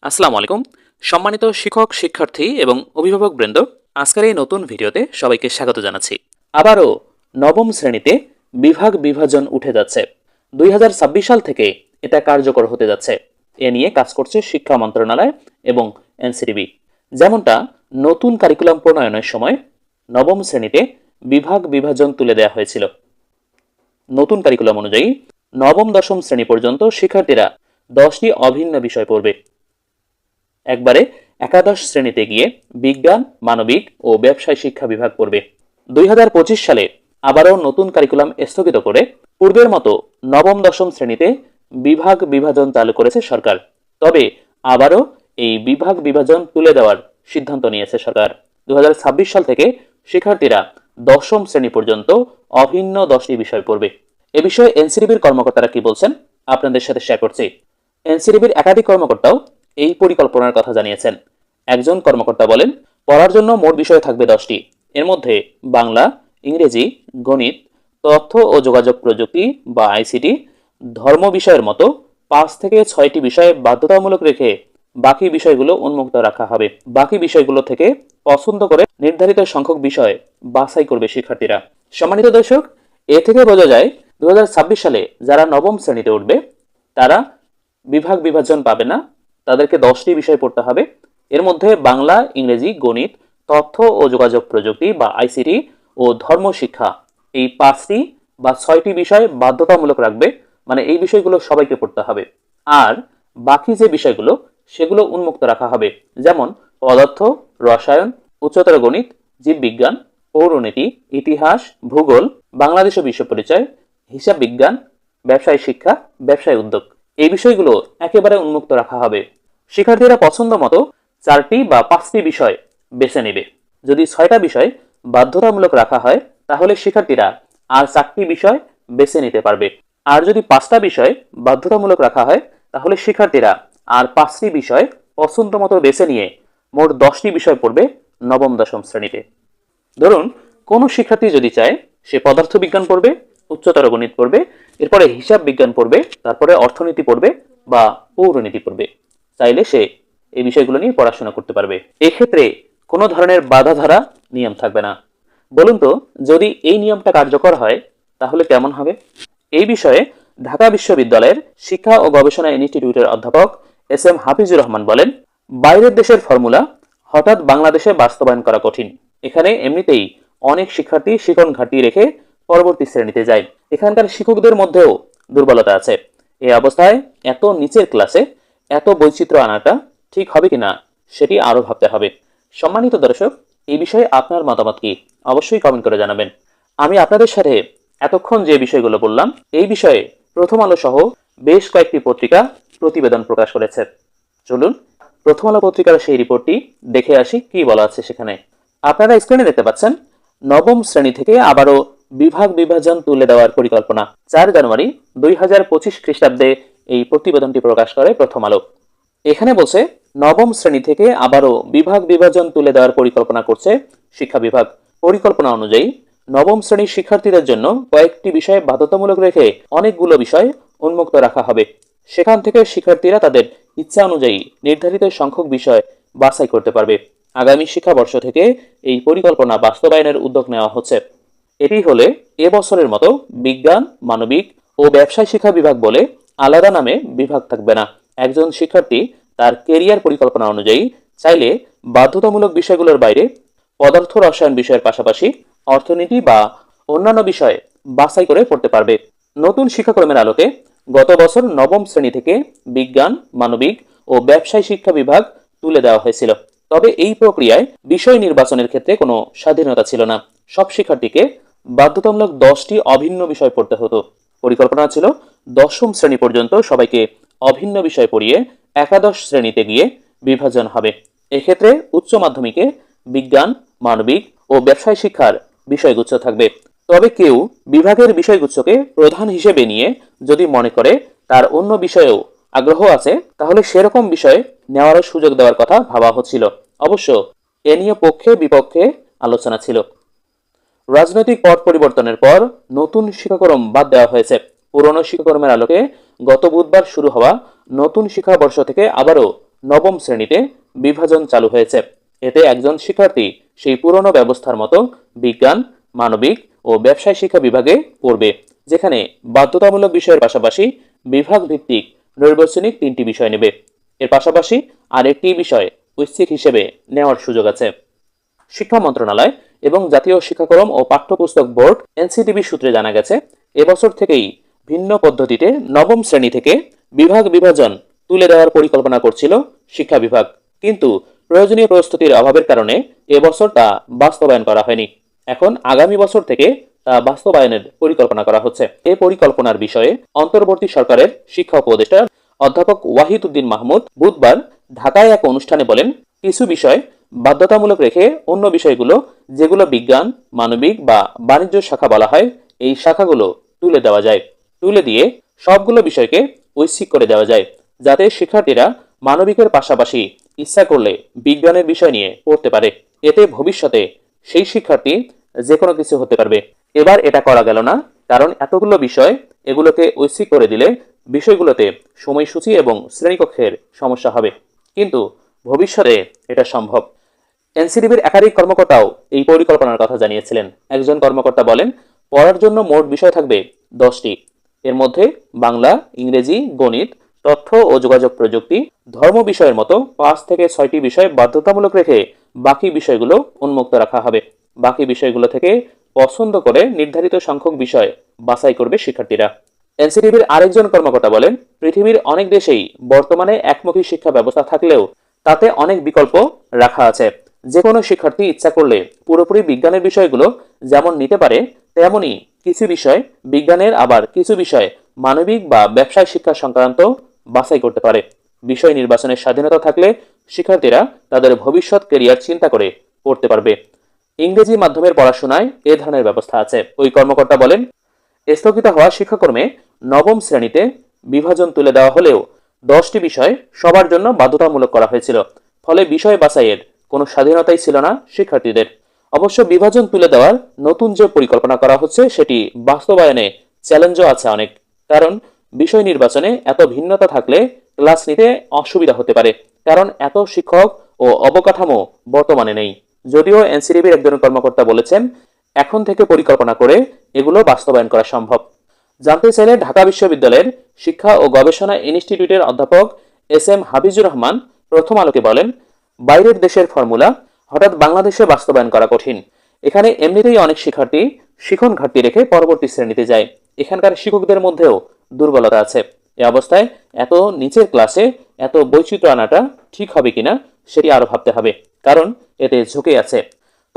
আসসালামু আলাইকুম। সম্মানিত শিক্ষক, শিক্ষার্থী এবং অভিভাবকবৃন্দ, আজকের এই নতুন ভিডিওতে সবাইকে স্বাগত জানাচ্ছি। আবারও নবম শ্রেণীতে বিভাগ বিভাজন উঠে যাচ্ছে। 2026 সাল থেকে এটা কার্যকর হতে যাচ্ছে। এ নিয়ে কাজ করছে শিক্ষা মন্ত্রণালয় এবং এনসিটিবি। যেমনটা নতুন কারিকুলাম প্রণয়নের সময় নবম শ্রেণীতে বিভাগ বিভাজন তুলে দেওয়া হয়েছিল। নতুন কারিকুলাম অনুযায়ী নবম দশম শ্রেণী পর্যন্ত শিক্ষার্থীরা 10টি অভিন্ন বিষয় পড়বে। একবারে একাদশ শ্রেণীতে গিয়ে বিজ্ঞান, মানবিক ও ব্যবসায় শিক্ষা বিভাগ পড়বে। 2025 সালে আবারও নতুন কারিকুলাম স্থগিত করে পূর্বের মতো নবম দশম শ্রেণীতে বিভাগ বিভাজন চালু করেছে সরকার। তবে আবারও এই বিভাগ বিভাজন তুলে দেওয়ার সিদ্ধান্ত নিয়েছে সরকার। 2026 সাল থেকে শিক্ষার্থীরা দশম শ্রেণী পর্যন্ত অভিন্ন 10টি বিষয় পড়বে। এ বিষয়ে এনসিটিবির কর্মকর্তারা কি বলছেন আপনাদের সাথে শেয়ার করছি। এনসিটিবির একাধিক কর্মকর্তাও এই পরিকল্পনার কথা জানিয়েছেন। একজন কর্মকর্তা বলেন, পড়ার জন্য মোট বিষয় থাকবে 10টি। এর মধ্যে বাংলা, ইংরেজি, গণিত, তথ্য ও যোগাযোগ প্রযুক্তি বা আইসিটি, ধর্ম বিষয়ের মতো 5 থেকে 6টি বিষয় বাধ্যতামূলক রেখে বাকি বিষয়গুলো উন্মুক্ত রাখা হবে। বাকি বিষয়গুলো থেকে পছন্দ করে নির্ধারিত সংখ্যক বিষয় বাছাই করবে শিক্ষার্থীরা। সম্মানিত দর্শক, এ থেকে বোঝা যায় 2026 সালে যারা নবম শ্রেণীতে উঠবে তারা বিভাগ বিভাজন পাবে না, তাদেরকে 10টি বিষয় পড়তে হবে। এর মধ্যে বাংলা, ইংরেজি, গণিত, তথ্য ও যোগাযোগ প্রযুক্তি বা আইসিটি ও ধর্ম শিক্ষা, এই 5টি বা 6টি বিষয় বাধ্যতামূলক রাখবে, মানে এই বিষয়গুলো সবাইকে পড়তে হবে। আর বাকি যে বিষয়গুলো সেগুলো উন্মুক্ত রাখা হবে, যেমন পদার্থ, রসায়ন, উচ্চতর গণিত, জীববিজ্ঞান, পৌরনীতি, ইতিহাস, ভূগোল, বাংলাদেশ ও বিশ্ব পরিচয়, হিসাব বিজ্ঞান, ব্যবসায় শিক্ষা, ব্যবসায় উদ্যোগ। এই বিষয়গুলো একেবারে উন্মুক্ত রাখা হবে। শিক্ষার্থীরা পছন্দ মতো 4টি বা 5টি বিষয় বেছে নেবে। যদি 6টা বিষয় বাধ্যতামূলক রাখা হয় তাহলে শিক্ষার্থীরা আর 4টি বিষয় বেছে নিতে পারবে। আর যদি 5টা বিষয় বাধ্যতামূলক রাখা হয় তাহলে শিক্ষার্থীরা আর 5টি বিষয় পছন্দ মতো বেছে নিয়ে মোট 10টি বিষয় পড়বে নবম দশম শ্রেণীতে। ধরুন, কোনো শিক্ষার্থী যদি চায় সে পদার্থবিজ্ঞান পড়বে, উচ্চতর গণিত পড়বে, এরপরে হিসাব বিজ্ঞান পড়বে, তারপরে অর্থনীতি পড়বে বা পৌরনীতি পড়বে, চাইলে সে এই বিষয়গুলো নিয়ে পড়াশোনা করতে পারবে। এক্ষেত্রে কোনো ধরনের বাধা ধরা নিয়ম থাকবে না। বলুন তো, যদি এই নিয়মটা কার্যকর হয় তাহলে কেমন হবে? এই বিষয়ে ঢাকা বিশ্ববিদ্যালয়ের শিক্ষা ও গবেষণা ইনস্টিটিউটের অধ্যাপক এস.এম. হাফিজুর রহমান বলেন, বাইরের দেশের ফর্মুলা হঠাৎ বাংলাদেশে বাস্তবায়ন করা কঠিন। এখানে এমনিতেই অনেক শিক্ষার্থী শিখন ঘাটতি রেখে পরবর্তী শ্রেণীতে যায়। এখানকার শিক্ষকদের মধ্যেও দুর্বলতা আছে। এই অবস্থায় এত নিচের ক্লাসে এত বৈচিত্র্য আনাটা ঠিক হবে কিনা সেটি আরো ভাবতে হবে। সম্মানিত দর্শক, এই বিষয়ে আপনার মতামত কি অবশ্যই কমেন্ট করে জানাবেন। আমি আপনাদের সাথে এতক্ষণ যে বিষয়গুলো বললাম এই বিষয়ে প্রথম আলো সহ বেশ কয়েকটি পত্রিকা প্রতিবেদন প্রকাশ করেছে। চলুন প্রথম আলো পত্রিকার সেই রিপোর্টটি দেখে আসি কি বলা আছে সেখানে। আপনারা স্ক্রিনে দেখতে পাচ্ছেন, নবম শ্রেণী থেকে আবারও বিভাগ বিভাজন তুলে দেওয়ার পরিকল্পনা। 4 জানুয়ারি 2025 খ্রিস্টাব্দে এই প্রতিবেদনটি প্রকাশ করে প্রথম আলো। এখানে বলছে, নবম শ্রেণী থেকে আবারও বিভাগ বিভাজন তুলে দেওয়ার পরিকল্পনা করছে শিক্ষা বিভাগ। পরিকল্পনা অনুযায়ী নবম শ্রেণীর শিক্ষার্থীদের জন্য কয়েকটি বিষয় বাধ্যতামূলক রেখে অনেকগুলো বিষয় উন্মুক্ত রাখা হবে। সেখান থেকে শিক্ষার্থীরা তাদের ইচ্ছা অনুযায়ী নির্ধারিত সংখ্যক বিষয় বাছাই করতে পারবে। আগামী শিক্ষাবর্ষ থেকে এই পরিকল্পনা বাস্তবায়নের উদ্যোগ নেওয়া হচ্ছে। এটি হলে এবছরের মতো বিজ্ঞান, মানবিক ও ব্যবসায় শিক্ষা বিভাগ বলে আলাদা নামে বিভাগ থাকবে না। একজন শিক্ষার্থী তার কেরিয়ার পরিকল্পনা অনুযায়ী চাইলে বাধ্যতামূলক বিষয়গুলোর বাইরে পদার্থ রসায়ন বিষয়ের পাশাপাশি অর্থনীতি বা অন্যান্য বিষয় বাছাই করে পড়তে পারবে। নতুন শিক্ষাক্রমের আলোকে গত বছর নবম শ্রেণী থেকে বিজ্ঞান, মানবিক ও ব্যবসায় শিক্ষা বিভাগ তুলে দেওয়া হয়েছিল। তবে এই প্রক্রিয়ায় বিষয় নির্বাচনের ক্ষেত্রে কোনো স্বাধীনতা ছিল না। সব শিক্ষার্থীকে বাধ্যতামূলক 10টি অভিন্ন বিষয় পড়তে হতো। পরিকল্পনা ছিল দশম শ্রেণী পর্যন্ত সবাইকে অভিন্ন বিষয় পড়িয়ে একাদশ শ্রেণীতে গিয়ে বিভাজন হবে। এক্ষেত্রে উচ্চ মাধ্যমিকে বিজ্ঞান, মানবিক ও ব্যবসায় শিক্ষার বিষয়গুচ্ছ থাকবে। তবে কেউ বিভাগের বিষয়গুচ্ছকে প্রধান হিসেবে নিয়ে যদি মনে করে তার অন্য বিষয়েও আগ্রহ আছে তাহলে সেরকম বিষয় নেওয়ারও সুযোগ দেওয়ার কথা ভাবা হচ্ছিল। অবশ্য এ নিয়ে পক্ষে বিপক্ষে আলোচনা ছিল। রাজনৈতিক পট পরিবর্তনের পর নতুন শিক্ষাক্রম বাদ দেওয়া হয়েছে। পুরনো শিক্ষাক্রমের আলোকে গত বুধবার শুরু হওয়া নতুন শিক্ষাবর্ষ থেকে আবারও নবম শ্রেণীতে বিভাজন চালু হয়েছে। এতে একজন শিক্ষার্থী সেই পুরনো ব্যবস্থার মতো বিজ্ঞান, মানবিক ও ব্যবসায় শিক্ষা বিভাগে পড়বে, যেখানে বাধ্যতামূলক বিষয়ের পাশাপাশি বিভাগ ভিত্তিক নৈর্বাচনিক 3টি বিষয় নেবে। এর পাশাপাশি আরেকটি বিষয় ঐচ্ছিক হিসেবে নেওয়ার সুযোগ আছে। শিক্ষা মন্ত্রণালয় এবং জাতীয় শিক্ষাক্রম ও পাঠ্যপুস্তক বোর্ড এনসিটিবি সূত্রে জানা গেছে, এবছর থেকেই ভিন্ন পদ্ধতিতে নবম শ্রেণী থেকে বিভাগ বিভাজন তুলে দেওয়ার পরিকল্পনা করছিল শিক্ষা বিভাগ, কিন্তু প্রয়োজনীয় প্রস্তুতির অভাবের কারণে এবছর তা বাস্তবায়ন করা হয়নি। এখন আগামী বছর থেকে তা বাস্তবায়নের পরিকল্পনা করা হচ্ছে। এই পরিকল্পনার বিষয়ে অন্তর্বর্তী সরকারের শিক্ষা উপদেষ্টা অধ্যাপক ওয়াহিদ উদ্দিন মাহমুদ বুধবার ঢাকায় এক অনুষ্ঠানে বলেন, কিছু বিষয় বাধ্যতামূলক রেখে অন্য বিষয়গুলো, যেগুলো বিজ্ঞান, মানবিক বা বাণিজ্য শাখা বলা হয়, এই শাখাগুলো তুলে দেওয়া যায়। তুলে দিয়ে সবগুলো বিষয়কে ঐচ্ছিক করে দেওয়া যায়, যাতে শিক্ষার্থীরা মানবিকের পাশাপাশি ইচ্ছা করলে বিজ্ঞানের বিষয় নিয়ে পড়তে পারে। এতে ভবিষ্যতে সেই শিক্ষার্থী যে কোনো কিছু হতে পারবে। এবার এটা করা গেল না, কারণ এতগুলো বিষয় এগুলোকে ঐচ্ছিক করে দিলে বিষয়গুলোতে সময়সূচি এবং শ্রেণীকক্ষের সমস্যা হবে, কিন্তু ভবিষ্যতে এটা সম্ভব। এনসিডিবির একাধিক কর্মকর্তাও এই পরিকল্পনার কথা জানিয়েছিলেন। একজন কর্মকর্তা বলেন, পড়ার জন্য মোট বিষয় থাকবে 10টি। এর মধ্যে বাংলা, ইংরেজি, গণিত, তথ্য ও যোগাযোগ প্রযুক্তি, ধর্ম বিষয়ের মতো 5 থেকে 6টি বিষয় বাধ্যতামূলক রেখে বাকি বিষয়গুলো উন্মুক্ত রাখা হবে। বাকি বিষয়গুলো থেকে পছন্দ করে নির্ধারিত সংখ্যক বিষয় বাছাই করবে শিক্ষার্থীরা। এনসিটিবির আরেকজন কর্মকর্তা বলেন, পৃথিবীর অনেক দেশেই বর্তমানে একমুখী শিক্ষা ব্যবস্থা থাকলেও তাতে অনেক বিকল্প রাখা আছে। যে কোনো শিক্ষার্থী ইচ্ছা করলে পুরোপুরি বিজ্ঞানের বিষয়গুলো যেমন নিতে পারে, তেমনি কিছু বিষয় বিজ্ঞানের, আবার কিছু বিষয় মানবিক বা ব্যবসায় শিক্ষা সংক্রান্ত বাছাই করতে পারে। বিষয় নির্বাচনের স্বাধীনতা থাকলে শিক্ষার্থীরা তাদের ভবিষ্যৎ কেরিয়ার চিন্তা করে পড়তে পারবে। ইংরেজি মাধ্যমের পড়াশোনায় এ ধরনের ব্যবস্থা আছে। ওই কর্মকর্তা বলেন, স্থগিত হওয়া শিক্ষাক্রমে নবম শ্রেণীতে বিভাজন তুলে দেওয়া হলেও 10টি বিষয় সবার জন্য বাধ্যতামূলক করা হয়েছিল। ফলে বিষয় বাছাইয়ের কোনো স্বাধীনতাই ছিল না শিক্ষার্থীদের। অবশ্য বিভাজন তুলে দেওয়ার নতুন যে পরিকল্পনা করা হচ্ছে, সেটি বাস্তবায়নে চ্যালেঞ্জও আছে অনেক। কারণ বিষয় নির্বাচনে এত ভিন্নতা থাকলে ক্লাস নিতে অসুবিধা হতে পারে, কারণ এত শিক্ষক ও অবকাঠামো বর্তমানে নেই। যদিও এনসিডিবির একজন কর্মকর্তা বলেছেন, এখন থেকে পরিকল্পনা করে এগুলো বাস্তবায়ন করা সম্ভব। জানতে চাইলে ঢাকা বিশ্ববিদ্যালয়ের শিক্ষা ও গবেষণা ইনস্টিটিউটের অধ্যাপক এস এম হাফিজুর রহমান প্রথম আলোকে বলেন, বাইরের দেশের ফর্মুলা হঠাৎ বাংলাদেশে বাস্তবায়ন করা কঠিন। এখানে এমনিতেই অনেক শিক্ষার্থী শিখন ঘাটতি রেখে পরবর্তী শ্রেণীতে যায়। এখানকার শিক্ষকদের মধ্যেও দুর্বলতা আছে। এ অবস্থায় এত নিচের ক্লাসে এত বৈচিত্র্য আনাটা ঠিক হবে কিনা সেটি আরো ভাবতে হবে, কারণ এতে ঝুঁকি আছে।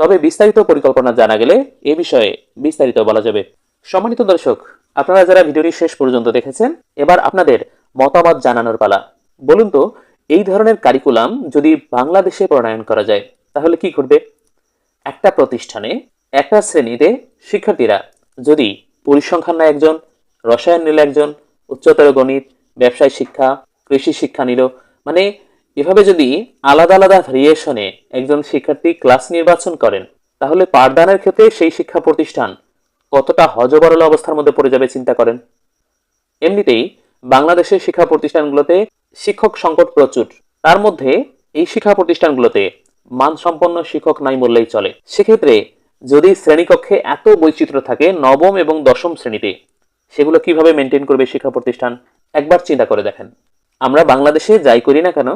তবে বিস্তারিত পরিকল্পনা জানা গেলে এ বিষয়ে বিস্তারিত বলা যাবে। সম্মানিত দর্শক, আপনারা যারা ভিডিওটি শেষ পর্যন্ত দেখেছেন, এবার আপনাদের মতামত জানানোর পালা। বলুন তো, এই ধরনের কারিকুলাম যদি বাংলাদেশে প্রণয়ন করা যায় তাহলে কি ঘটবে? একটা প্রতিষ্ঠানে একটা শ্রেণীতে শিক্ষার্থীরা যদি পরিসংখ্যান নেয় একজন, রসায়ন নিল একজন, উচ্চতর গণিত, ব্যবসায় শিক্ষা, কৃষি শিক্ষা নিল, মানে এভাবে যদি আলাদা আলাদা ভেরিয়েশনে একজন শিক্ষার্থী ক্লাস নির্বাচন করেন, তাহলে পাঠদানের ক্ষেত্রে সেই শিক্ষা প্রতিষ্ঠান কতটা হযবরল অবস্থার মধ্যে পড়ে যাবে চিন্তা করেন। এমনিতেই বাংলাদেশের শিক্ষা প্রতিষ্ঠানগুলোতে শিক্ষক সংকট প্রচুর। তার মধ্যে এই শিক্ষা প্রতিষ্ঠানগুলোতে মানসম্পন্ন শিক্ষক নাই বললেই চলে। সেক্ষেত্রে যদি শ্রেণীকক্ষে এত বৈচিত্র্য থাকে নবম এবং দশম শ্রেণীতে, সেগুলো কিভাবে মেনটেন করবে শিক্ষা প্রতিষ্ঠান? একবার চিন্তা করে দেখেন। আমরা বাংলাদেশে যাই করি না কেন,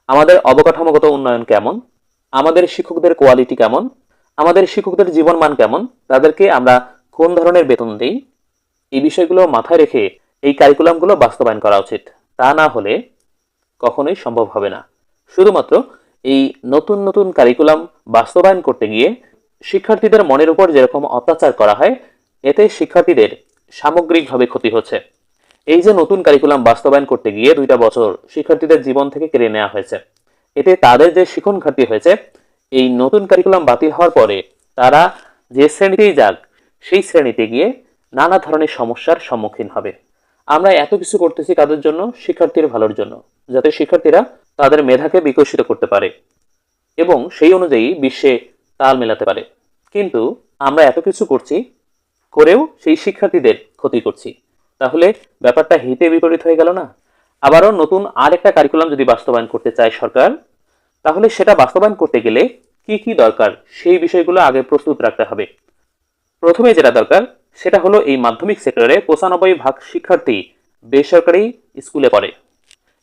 আমাদের অবকাঠামোগত উন্নয়ন কেমন, আমাদের শিক্ষকদের কোয়ালিটি কেমন, আমাদের শিক্ষকদের জীবন মান কেমন, তাদেরকে আমরা কোন ধরনের বেতন দিই, এই বিষয়গুলো মাথায় রেখে এই কারিকুলামগুলো বাস্তবায়ন করা উচিত। তা না হলে কখনোই সম্ভব হবে না। শুধুমাত্র এই নতুন নতুন কারিকুলাম বাস্তবায়ন করতে গিয়ে শিক্ষার্থীদের মনের উপর যেরকম অত্যাচার করা হয়, এতে শিক্ষার্থীদের সামগ্রিকভাবে ক্ষতি হচ্ছে। এই যে নতুন কারিকুলাম বাস্তবায়ন করতে গিয়ে 2টা বছর শিক্ষার্থীদের জীবন থেকে কেড়ে নেওয়া হয়েছে, এতে তাদের যে শিখন ঘাটতি হয়েছে, এই নতুন কারিকুলাম বাতিল হওয়ার পরে তারা যে শ্রেণীতেই যাক, সেই শ্রেণীতে গিয়ে নানা ধরনের সমস্যার সম্মুখীন হবে। আমরা এত কিছু করতেছি কাদের জন্য? শিক্ষার্থীর ভালোর জন্য, যাতে শিক্ষার্থীরা তাদের মেধাকে বিকশিত করতে পারে এবং সেই অনুযায়ী বিশ্বে তাল মেলাতে পারে। কিন্তু আমরা এত কিছু করছি, করেও সেই শিক্ষার্থীদের ক্ষতি করছি। তাহলে ব্যাপারটা হিতে বিপরীত হয়ে গেল না? আবারও নতুন আরেকটা কারিকুলাম যদি বাস্তবায়ন করতে চায় সরকার, তাহলে সেটা বাস্তবায়ন করতে গেলে কি কি দরকার সেই বিষয়গুলো আগে প্রস্তুত রাখতে হবে। প্রথমে যেটা দরকার সেটা হলো এই মাধ্যমিক সেক্টরে 95% শিক্ষার্থী বেসরকারি স্কুলে পড়ে।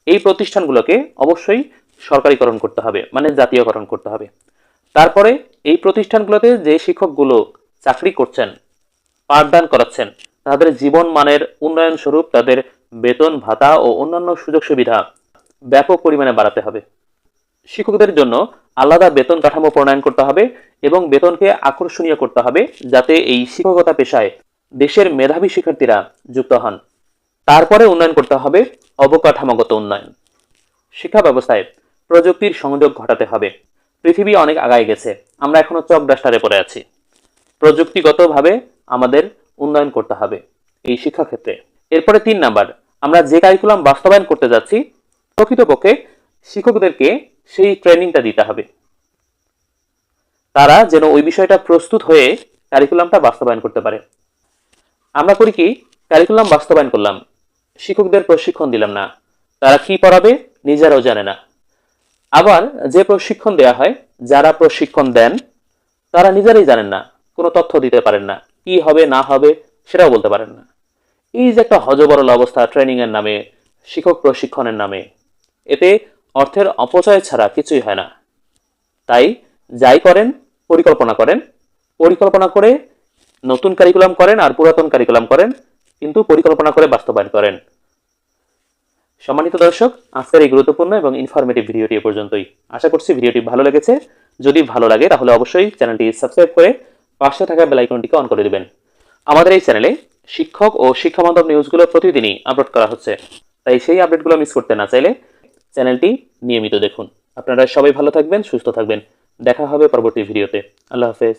এই প্রতিষ্ঠানগুলোকে অবশ্যই সরকারিকরণ করতে হবে, মানে জাতীয়করণ করতে হবে। তারপরে এই প্রতিষ্ঠানগুলোতে যে শিক্ষকগুলো চাকরি করছেন, পাঠদান করাচ্ছেন, তাদের জীবন মানের উন্নয়ন স্বরূপ তাদের বেতন ভাতা ও অন্যান্য সুযোগ সুবিধা ব্যাপক পরিমাণে বাড়াতে হবে। শিক্ষকদের জন্য আলাদা বেতন কাঠামো প্রণয়ন করতে হবে এবং বেতনকে আকর্ষণীয় করতে হবে, যাতে এই শিক্ষকতা পেশায় দেশের মেধাবী শিক্ষার্থীরা যুক্ত হন। তারপরে উন্নয়ন করতে হবে অবকাঠামোগত উন্নয়ন। শিক্ষা ব্যবস্থায় প্রযুক্তির সংযোগ ঘটাতে হবে। পৃথিবী অনেক আগায় গেছে, আমরা এখনো চক ডাস্টারে পড়ে আছি। প্রযুক্তিগতভাবে আমাদের উন্নয়ন করতে হবে এই শিক্ষাক্ষেত্রে। এরপরে 3 নাম্বার, আমরা যে কারিকুলাম বাস্তবায়ন করতে যাচ্ছি প্রকৃতপক্ষে শিক্ষকদেরকে সেই ট্রেনিংটা দিতে হবে, তারা যেন ওই বিষয়টা প্রস্তুত হয়ে কারিকুলামটা বাস্তবায়ন করতে পারে। আমরা করি কি, কারিকুলাম বাস্তবায়ন করলাম, শিক্ষকদের প্রশিক্ষণ দিলাম না, তারা কি পড়াবে নিজেরাও জানে না। আবার যে প্রশিক্ষণ দেয়া হয়, যারা প্রশিক্ষণ দেন তারা নিজেরাই জানেন না, কোনো তথ্য দিতে পারেন না, কি হবে না হবে সেটাও বলতে পারেন না। এই যে একটা হযবরল অবস্থা ট্রেনিং এর নামে, শিক্ষক প্রশিক্ষণের নামে, এতে অর্থের অপচয় ছাড়া কিছুই হয় না। তাই যাই করেন পরিকল্পনা করে নতুন কারিকুলাম করেন আর পুরাতন কারিকুলাম করেন, কিন্তু পরিকল্পনা করে বাস্তবায়ন করেন। সম্মানিত দর্শক, আজকের এই গুরুত্বপূর্ণ এবং ইনফরমেটিভ ভিডিওটি এ পর্যন্তই। আশা করছি ভিডিওটি ভালো লেগেছে। যদি ভালো লাগে তাহলে অবশ্যই চ্যানেলটি সাবস্ক্রাইব করে পাশে থাকা বেল আইকনটিকে অন করে দিবেন। আমাদের এই চ্যানেলে শিক্ষক ও শিক্ষাবান্ধব নিউজগুলো প্রতিদিনই আপলোড করা হচ্ছে, তাই সেই আপডেটগুলো মিস করতে না চাইলে চ্যানেলটি নিয়মিত দেখুন। আপনারা সবাই ভালো থাকবেন, সুস্থ থাকবেন। দেখা হবে পরবর্তী ভিডিওতে। আল্লাহ হাফেজ।